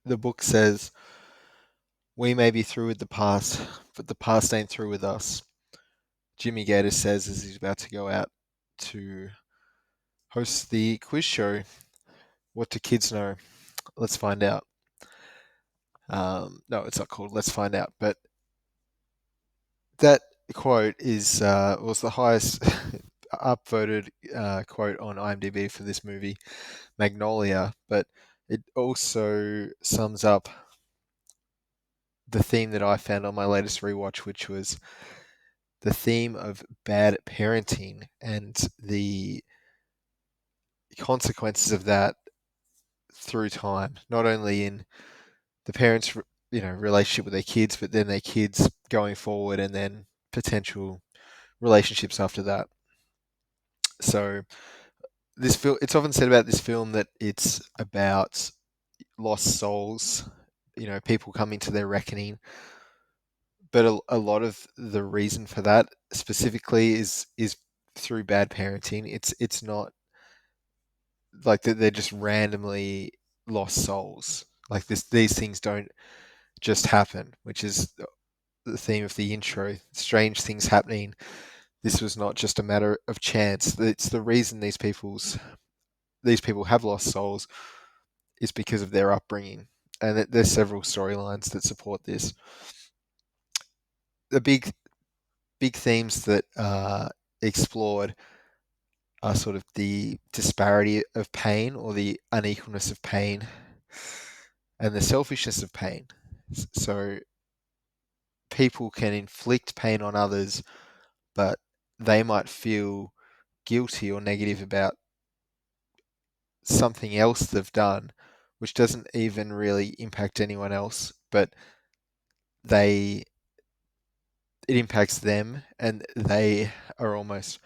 the book says, "We may be through with the past, but the past ain't through with us." Jimmy Gator says as he's about to go out to host the quiz show. What do kids know? Let's find out. No, it's not called Let's Find Out, but that quote was the highest upvoted quote on IMDb for this movie, Magnolia, but it also sums up the theme that I found on my latest rewatch, which was the theme of bad parenting and the consequences of that through time, not only in the parents' relationship with their kids, but then their kids going forward, and then potential relationships after that. So this film, it's often said about this film that it's about lost souls, people coming to their reckoning. But a lot of the reason for that specifically is through bad parenting. It's not like that they're just randomly lost souls. Like these things don't just happen, which is the theme of the intro. Strange things happening. This was not just a matter of chance. It's the reason these people have lost souls is because of their upbringing, and there's several storylines that support this. The big themes that are explored are sort of the disparity of pain, or the unequalness of pain, and the selfishness of pain. So people can inflict pain on others, but they might feel guilty or negative about something else they've done, which doesn't even really impact anyone else, but it impacts them, and they are almost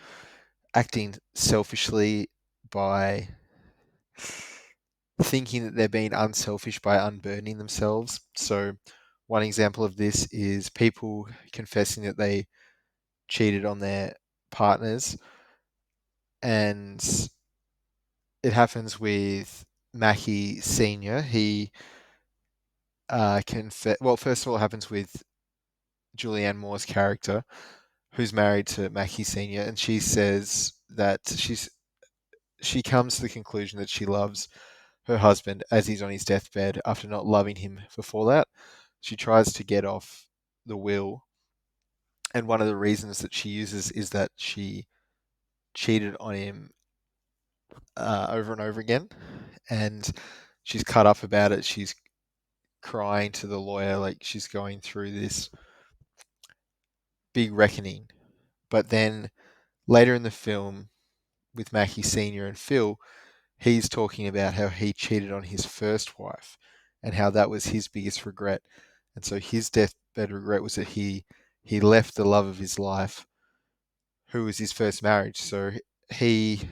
acting selfishly by thinking that they're being unselfish by unburdening themselves. So one example of this is people confessing that they cheated on their partners, and it happens with Mackey Senior. He well, first of all, it happens with Julianne Moore's character, who's married to Mackey Senior, and she says that she comes to the conclusion that she loves her husband as he's on his deathbed after not loving him before that. She tries to get off the will, and one of the reasons that she uses is that she cheated on him over and over again, and she's cut up about it. She's crying to the lawyer like she's going through this big reckoning. But then later in the film, with Mackey Senior and Phil, he's talking about how he cheated on his first wife and how that was his biggest regret. And so his deathbed regret was that he left the love of his life, who was his first marriage. So he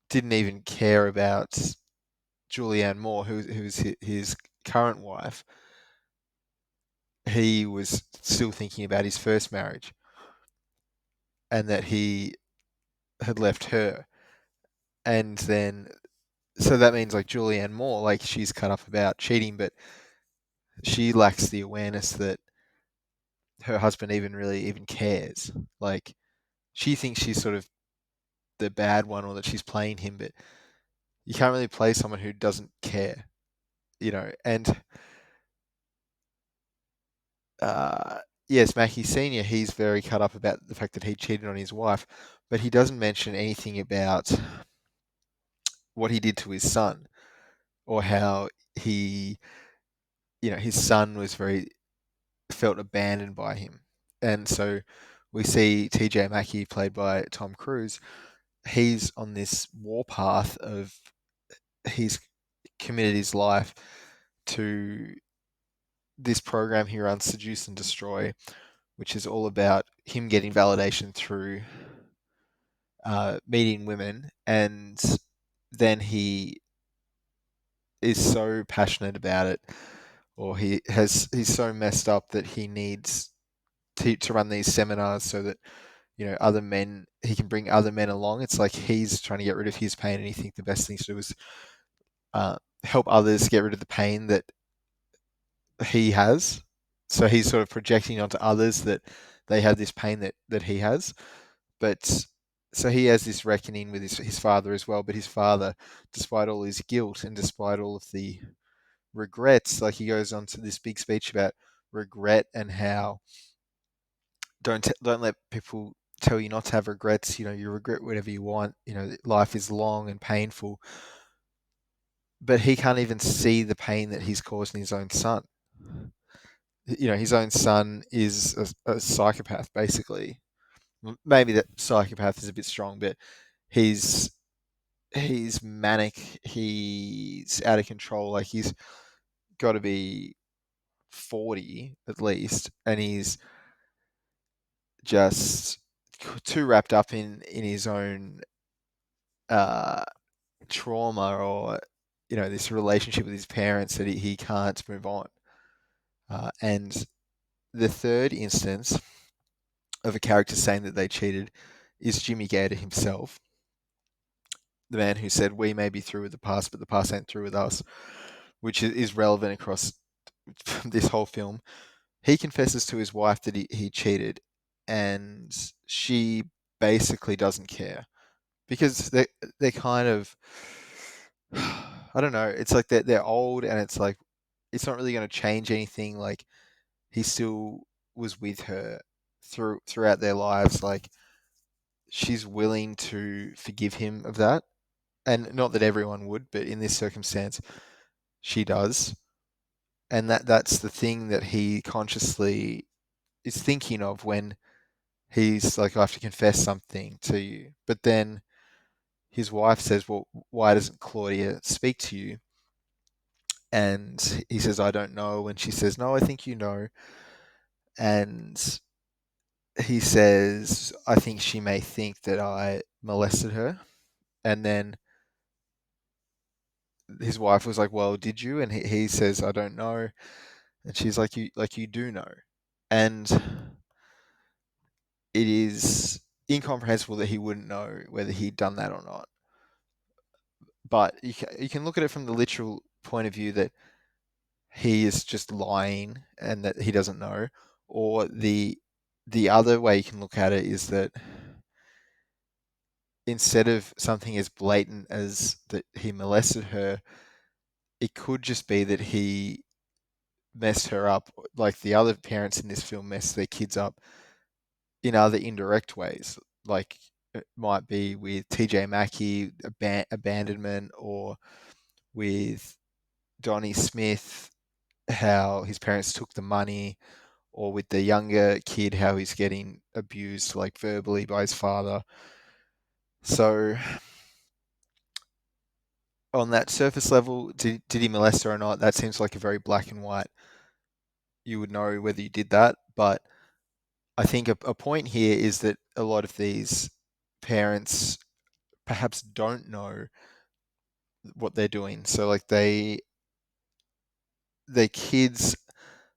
didn't even care about Julianne Moore, who's his current wife. He was still thinking about his first marriage, and that he had left her. And then, so that means like Julianne Moore, like she's cut up about cheating, but she lacks the awareness that her husband even cares. Like she thinks she's sort of the bad one, or that she's playing him, but you can't really play someone who doesn't care, And yes, Mackey Senior, he's very cut up about the fact that he cheated on his wife, but he doesn't mention anything about what he did to his son, or how he, his son was very felt abandoned by him. And so we see TJ Mackey, played by Tom Cruise. He's on this warpath of he's committed his life to this program he runs, Seduce and Destroy, which is all about him getting validation through meeting women, and then he is so passionate about it, or he's so messed up that he needs to run these seminars so that other men, he can bring other men along. It's like he's trying to get rid of his pain, and he thinks the best thing to do is help others get rid of the pain that he has. So he's sort of projecting onto others that they have this pain that he has. But so he has this reckoning with his father as well. But his father, despite all his guilt and despite all of the regrets, like he goes on to this big speech about regret and how don't let people tell you not to have regrets. You regret whatever you want. Life is long and painful, but he can't even see the pain that he's causing his own son. His own son is a psychopath, basically. Maybe that psychopath is a bit strong, but he's he's manic. He's out of control. Like he's got to be 40 at least, and he's just too wrapped up in his own uh, trauma or this relationship with his parents that he can't move on. And the third instance of a character saying that they cheated is Jimmy Gator himself, the man who said, "We may be through with the past, but the past ain't through with us," which is relevant across this whole film. He confesses to his wife that he cheated, and she basically doesn't care because they're kind of, I don't know. It's like they're old, and it's like it's not really going to change anything. Like he still was with her throughout their lives. Like she's willing to forgive him of that, and not that everyone would, but in this circumstance, she does. And that's the thing that he consciously is thinking of when he's like, I have to confess something to you. But then his wife says, well, why doesn't Claudia speak to you? And he says, I don't know. And she says, no, I think you know. And he says, I think she may think that I molested her. And then his wife was like, well, did you? And he says, I don't know. And she's like you do know. And it is incomprehensible that he wouldn't know whether he'd done that or not. But you can look at it from the literal point of view that he is just lying and that he doesn't know, or the other way you can look at it is that instead of something as blatant as that he molested her, it could just be that he messed her up, like the other parents in this film messed their kids up in other indirect ways, like it might be with TJ Mackey, abandonment, or with Donnie Smith, how his parents took the money, or with the younger kid, how he's getting abused like verbally by his father. So on that surface level, did he molest her or not? That seems like a very black and white. You would know whether you did that, but I think a point here is that a lot of these parents perhaps don't know what they're doing. So like their kids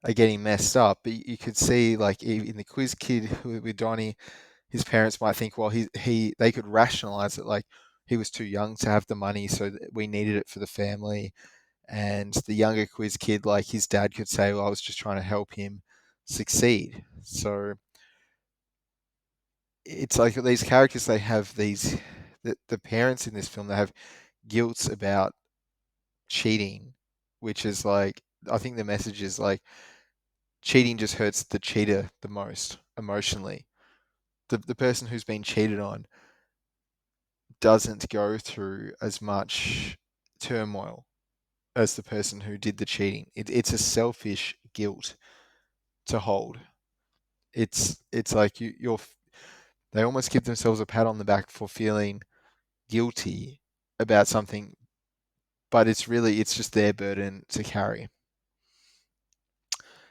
are getting messed up, but you could see like in the quiz kid with Donnie, his parents might think, well, they could rationalize it like he was too young to have the money, so we needed it for the family. And the younger quiz kid, like his dad could say, well, I was just trying to help him succeed. So it's like these characters, they have the parents in this film, they have guilt about cheating, which is like, I think the message is like cheating just hurts the cheater the most emotionally. The person who's been cheated on doesn't go through as much turmoil as the person who did the cheating. It's a selfish guilt to hold. It's like they almost give themselves a pat on the back for feeling guilty about something, but it's just their burden to carry.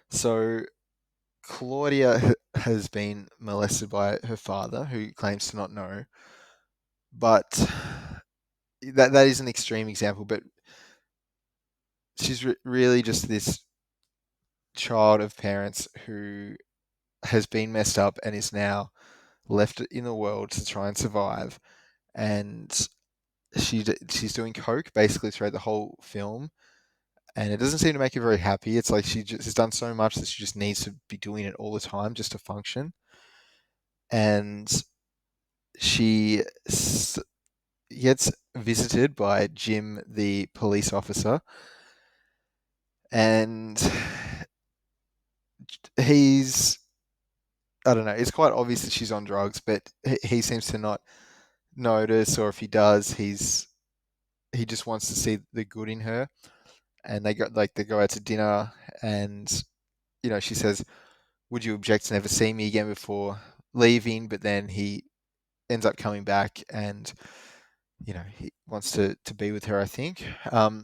So Claudia has been molested by her father, who claims to not know, but that is an extreme example. But she's really just this child of parents who has been messed up and is now left in the world to try and survive. And she's doing coke basically throughout the whole film, and it doesn't seem to make her very happy. It's like she just has done so much that she just needs to be doing it all the time just to function. And she gets visited by Jim, the police officer, and he's I don't know. It's quite obvious that she's on drugs, but he seems to not notice, or if he does, he just wants to see the good in her. And they go out to dinner, and she says, "Would you object to never seeing me again before leaving?" But then he ends up coming back, and he wants to be with her, I think.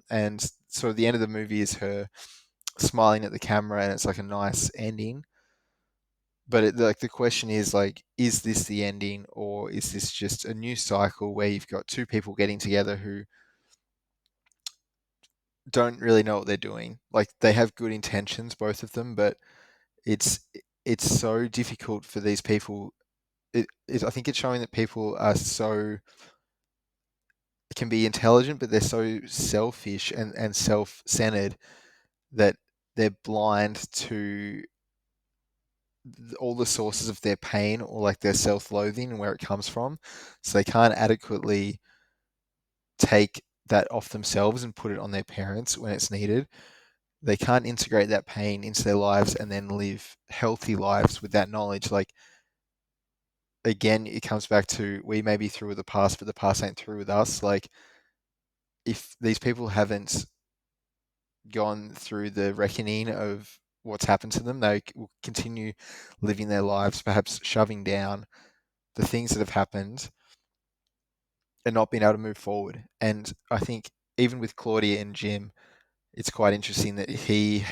And sort of the end of the movie is her smiling at the camera, and it's like a nice ending. But like the question is like, is this the ending, or is this just a new cycle where you've got two people getting together who don't really know what they're doing? Like they have good intentions, both of them, but it's it's so difficult for these people. I think it's showing that people are so can be intelligent, but they're so selfish and self-centered that they're blind to all the sources of their pain, or like their self-loathing and where it comes from. So they can't adequately take that off themselves and put it on their parents when it's needed. They can't integrate that pain into their lives and then live healthy lives with that knowledge. Like again, it comes back to, we may be through with the past, but the past ain't through with us. Like if these people haven't gone through the reckoning of what's happened to them, they will continue living their lives, perhaps shoving down the things that have happened and not being able to move forward. And I think even with Claudia and Jim, it's quite interesting that he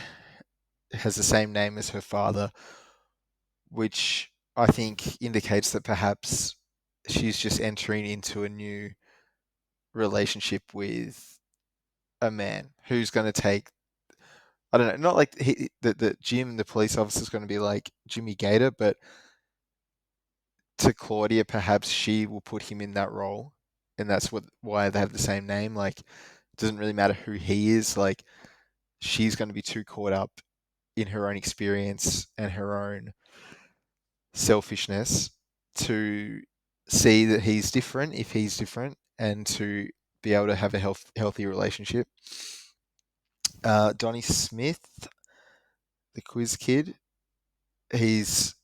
has the same name as her father, which I think indicates that perhaps she's just entering into a new relationship with a man who's going to take, I don't know, not like that Jim, the police officer, is going to be like Jimmy Gator, but to Claudia, perhaps she will put him in that role, and that's why they have the same name. Like, it doesn't really matter who he is. Like, she's going to be too caught up in her own experience and her own selfishness to see that he's different if he's different, and to be able to have a healthy relationship. Donnie Smith, the quiz kid, he's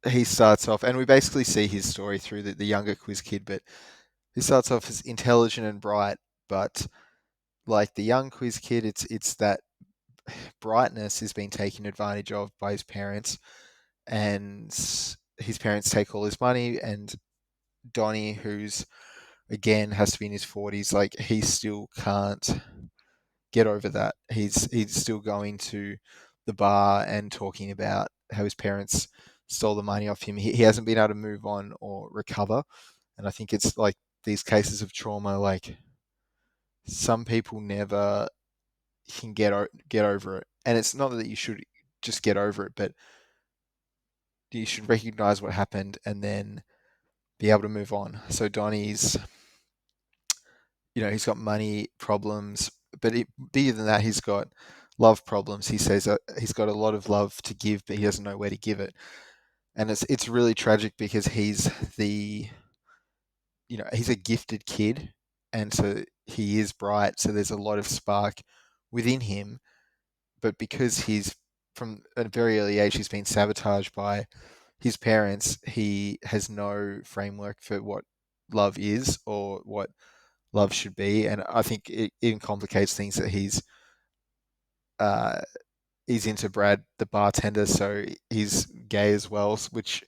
he starts off, and we basically see his story through the younger quiz kid, but he starts off as intelligent and bright, but like the young quiz kid, it's that brightness is being taken advantage of by his parents, and his parents take all his money, and Donnie, who's again has to be in his 40s, like he still can't get over that. He's still going to the bar and talking about how his parents stole the money off him. He hasn't been able to move on or recover. And I think it's like these cases of trauma, like some people never can get over it. And it's not that you should just get over it, but you should recognize what happened and then be able to move on. So Donnie's, he's got money problems, but bigger than that, he's got love problems. He says he's got a lot of love to give, but he doesn't know where to give it. And it's really tragic because the he's a gifted kid, and so he is bright. So there's a lot of spark within him, but because he's from a very early age, he's been sabotaged by his parents. He has no framework for what love is or what love should be, and I think it even complicates things that uh, he's into Brad, the bartender, so he's gay as well, which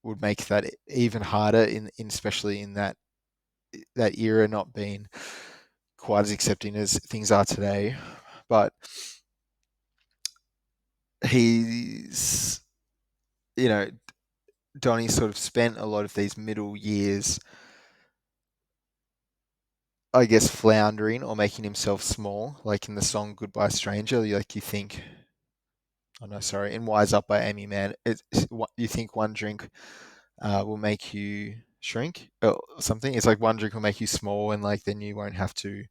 would make that even harder in especially in that era, not being quite as accepting as things are today. But he's, you know, Donnie sort of spent a lot of these middle years, I guess, floundering or making himself small, like in the song "Goodbye Stranger." Like you think, oh no, sorry, in "Wise Up" by Amy Mann, you think one drink will make you shrink or something. It's like one drink will make you small, and like then you won't have to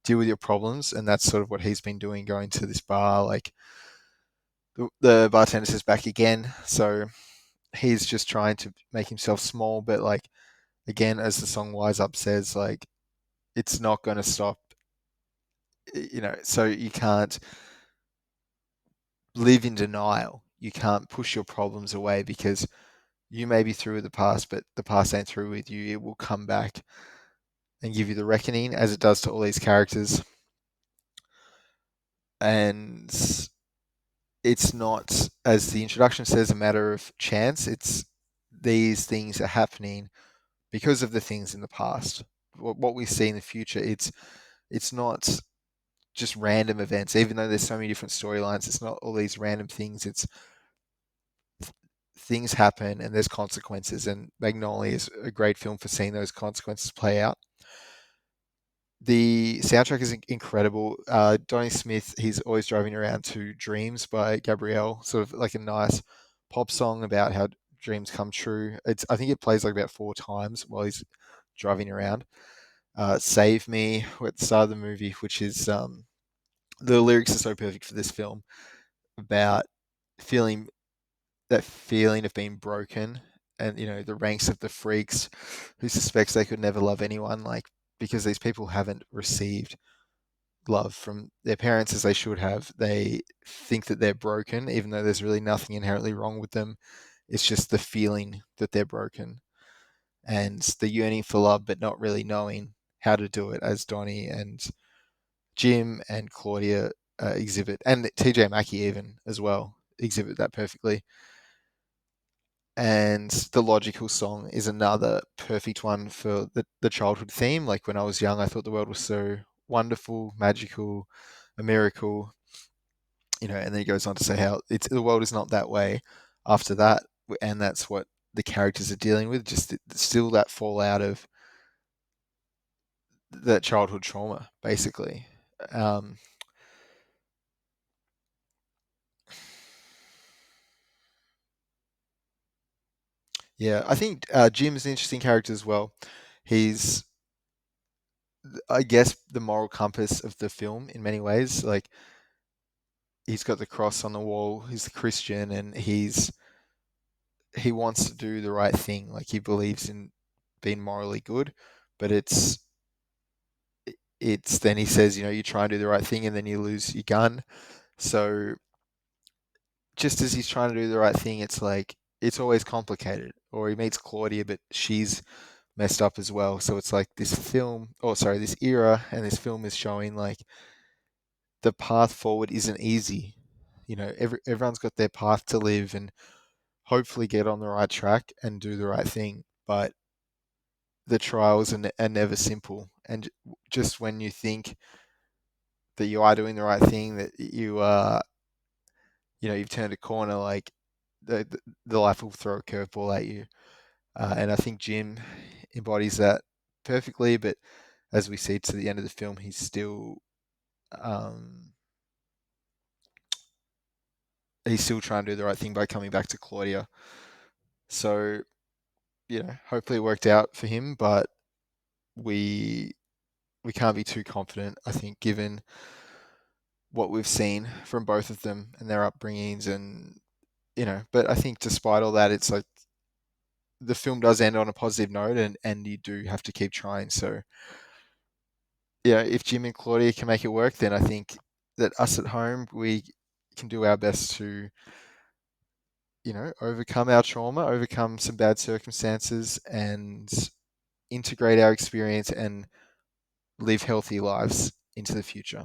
deal with your problems. And that's sort of what he's been doing, going to this bar. Like the bartender says back again, so he's just trying to make himself small. But like again, as the song Wise Up says, like it's not going to stop. So you can't live in denial. You can't push your problems away because you may be through with the past, but the past ain't through with you. It will come back and give you the reckoning, as it does to all these characters. And it's not, as the introduction says, a matter of chance. It's these things are happening because of the things in the past. What we see in the future, it's not just random events. Even though there's so many different storylines, it's not all these random things. It's things happen and there's consequences. And Magnolia is a great film for seeing those consequences play out. The soundtrack is incredible. Donnie Smith, he's always driving around to Dreams by Gabrielle, sort of like a nice pop song about how dreams come true. I think it plays like about 4 times while he's driving around. Save Me at the start of the movie, which is the lyrics are so perfect for this film, about feeling that feeling of being broken, and the ranks of the freaks who suspects they could never love anyone, like because these people haven't received love from their parents as they should have. They think that they're broken, even though there's really nothing inherently wrong with them. It's just the feeling that they're broken and the yearning for love, but not really knowing how to do it, as Donnie and Jim and Claudia exhibit, and TJ Mackey even as well exhibit that perfectly. And the logical song is another perfect one for the childhood theme. Like when I was young, I thought the world was so wonderful, magical, a miracle, and then he goes on to say how the world is not that way after that. And that's what the characters are dealing with, just still that fallout of that childhood trauma, basically. Um, yeah, I think Jim's an interesting character as well. He's, I guess, the moral compass of the film in many ways. Like he's got the cross on the wall. He's a Christian, and he wants to do the right thing. Like he believes in being morally good, but it's then he says, you try and do the right thing, and then you lose your gun. So just as he's trying to do the right thing, it's like it's always complicated. Or he meets Claudia, but she's messed up as well. So it's like this film, or sorry, this era, and this film is showing like the path forward isn't easy. Everyone's got their path to live and hopefully get on the right track and do the right thing. But the trials are never simple. And just when you think that you are doing the right thing, that you are, you've turned a corner, like the life will throw a curveball at you. And I think Jim embodies that perfectly. But as we see to the end of the film, um, he's still trying to do the right thing by coming back to Claudia. So hopefully it worked out for him, but we we can't be too confident, I think, given what we've seen from both of them and their upbringings. And but I think despite all that, it's like the film does end on a positive note, and you do have to keep trying. So yeah, if Jim and Claudia can make it work, then I think that us at home, we can do our best to overcome our trauma, overcome some bad circumstances, and integrate our experience and live healthy lives into the future.